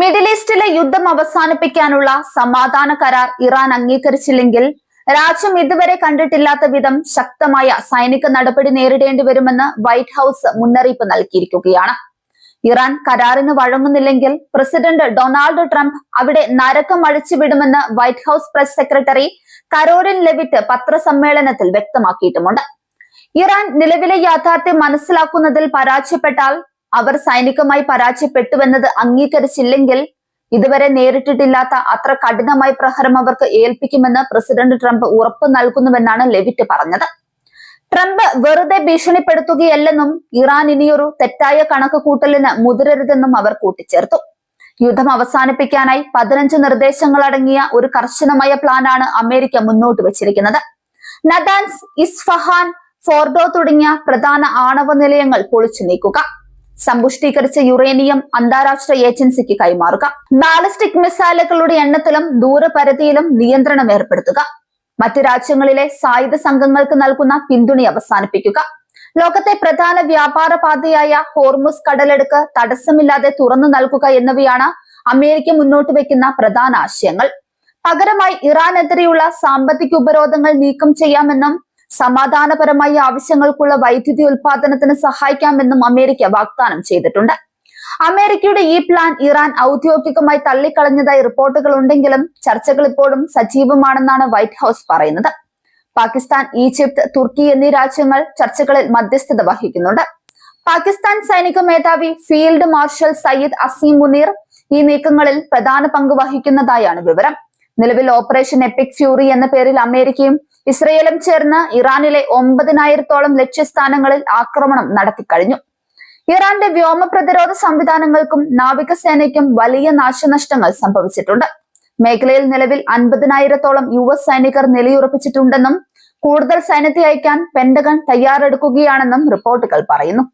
Middle ഈസ്റ്റിലെ യുദ്ധം അവസാനിപ്പിക്കാനുള്ള സമാധാന കരാർ ഇറാൻ അംഗീകരിച്ചില്ലെങ്കിൽ രാജ്യം ഇതുവരെ കണ്ടിട്ടില്ലാത്ത വിധം ശക്തമായ സൈനിക നടപടി നേരിടേണ്ടി വരുമെന്ന് വൈറ്റ് ഹൌസ് മുന്നറിയിപ്പ് നൽകിയിരിക്കുകയാണ്. ഇറാൻ കരാറിന് വഴങ്ങുന്നില്ലെങ്കിൽ പ്രസിഡന്റ് ഡൊണാൾഡ് ട്രംപ് അവിടെ നരകം അഴിച്ചുവിടുമെന്ന് White House press secretary Karoline Leavitt പത്രസമ്മേളനത്തിൽ വ്യക്തമാക്കിയിട്ടുമുണ്ട്. ഇറാൻ നിലവിലെ യാഥാർത്ഥ്യം മനസ്സിലാക്കുന്നതിൽ പരാജയപ്പെട്ടാൽ അവർ സൈനികമായി പരാജയപ്പെട്ടുവെന്നത് അംഗീകരിച്ചില്ലെങ്കിൽ ഇതുവരെ നേരിട്ടിട്ടില്ലാത്ത അത്ര കഠിനമായ പ്രഹരം അവർക്ക് ഏൽപ്പിക്കുമെന്ന് പ്രസിഡന്റ് ട്രംപ് ഉറപ്പു നൽകുന്നുവെന്നാണ് ലെവിറ്റ് പറഞ്ഞത്. ട്രംപ് വെറുതെ ഭീഷണിപ്പെടുത്തുകയല്ലെന്നും ഇറാൻ ഇനിയൊരു തെറ്റായ കണക്ക് കൂട്ടലിന് മുതിരരുതെന്നും അവർ കൂട്ടിച്ചേർത്തു. യുദ്ധം അവസാനിപ്പിക്കാനായി 15 നിർദ്ദേശങ്ങൾ അടങ്ങിയ ഒരു കർശനമായ പ്ലാനാണ് അമേരിക്ക മുന്നോട്ട് വെച്ചിരിക്കുന്നത്. നദാൻസ്, ഇസ്ഫഹാൻ, ഫോർഡോ തുടങ്ങിയ പ്രധാന ആണവ നിലയങ്ങൾ പൊളിച്ചു നീക്കുക, സമ്പുഷ്ടീകരിച്ച യുറേനിയം അന്താരാഷ്ട്ര ഏജൻസിക്ക് കൈമാറുക, ബാലിസ്റ്റിക് മിസൈലുകളുടെ എണ്ണത്തിലും ദൂരപരിധിയിലും നിയന്ത്രണം ഏർപ്പെടുത്തുക, മറ്റ് രാജ്യങ്ങളിലെ സായുധ സംഘങ്ങൾക്ക് നൽകുന്ന പിന്തുണ അവസാനിപ്പിക്കുക, ലോകത്തെ പ്രധാന വ്യാപാര പാതയായ ഹോർമുസ് കടലെടുക്ക് തടസ്സമില്ലാതെ തുറന്നു നൽകുക എന്നിവയാണ് അമേരിക്ക മുന്നോട്ട് വെക്കുന്ന പ്രധാന ആശയങ്ങൾ. പകരമായി ഇറാനെതിരെയുള്ള സാമ്പത്തിക ഉപരോധങ്ങൾ നീക്കം ചെയ്യാമെന്നും സമാധാനപരമായ ആവശ്യങ്ങൾക്കുള്ള വൈദ്യുതി ഉൽപാദനത്തിന് സഹായിക്കാമെന്നും അമേരിക്ക വാഗ്ദാനം ചെയ്തിട്ടുണ്ട്. അമേരിക്കയുടെ ഈ പ്ലാൻ ഇറാൻ ഔദ്യോഗികമായി തള്ളിക്കളഞ്ഞതായി റിപ്പോർട്ടുകൾ ഉണ്ടെങ്കിലും ചർച്ചകൾ ഇപ്പോഴും സജീവമാണെന്നാണ് വൈറ്റ് ഹൌസ് പറയുന്നത്. പാകിസ്ഥാൻ, ഈജിപ്ത്, തുർക്കി എന്നീ രാജ്യങ്ങൾ ചർച്ചകളിൽ മധ്യസ്ഥത വഹിക്കുന്നുണ്ട്. പാകിസ്ഥാൻ സൈനിക മേധാവി ഫീൽഡ് മാർഷൽ സയ്യിദ് അസീം മുനീർ ഈ നീക്കങ്ങളിൽ പ്രധാന പങ്ക് വഹിക്കുന്നതായാണ് വിവരം. നിലവിൽ ഓപ്പറേഷൻ എപ്പിക് ഫ്യൂറി എന്ന പേരിൽ അമേരിക്കയും ഇസ്രയേലും ചേർന്ന് ഇറാനിലെ 9000-ഓളം ലക്ഷ്യസ്ഥാനങ്ങളിൽ ആക്രമണം നടത്തിക്കഴിഞ്ഞു. ഇറാന്റെ വ്യോമ പ്രതിരോധ സംവിധാനങ്ങൾക്കും നാവികസേനയ്ക്കും വലിയ നാശനഷ്ടങ്ങൾ സംഭവിച്ചിട്ടുണ്ട്. മേഖലയിൽ നിലവിൽ 50,000-ഓളം US സൈനികർ നിലയുറപ്പിച്ചിട്ടുണ്ടെന്നും കൂടുതൽ സൈന്യത്തെ അയക്കാൻ പെന്റഗൺ തയ്യാറെടുക്കുകയാണെന്നും റിപ്പോർട്ടുകൾ പറയുന്നു.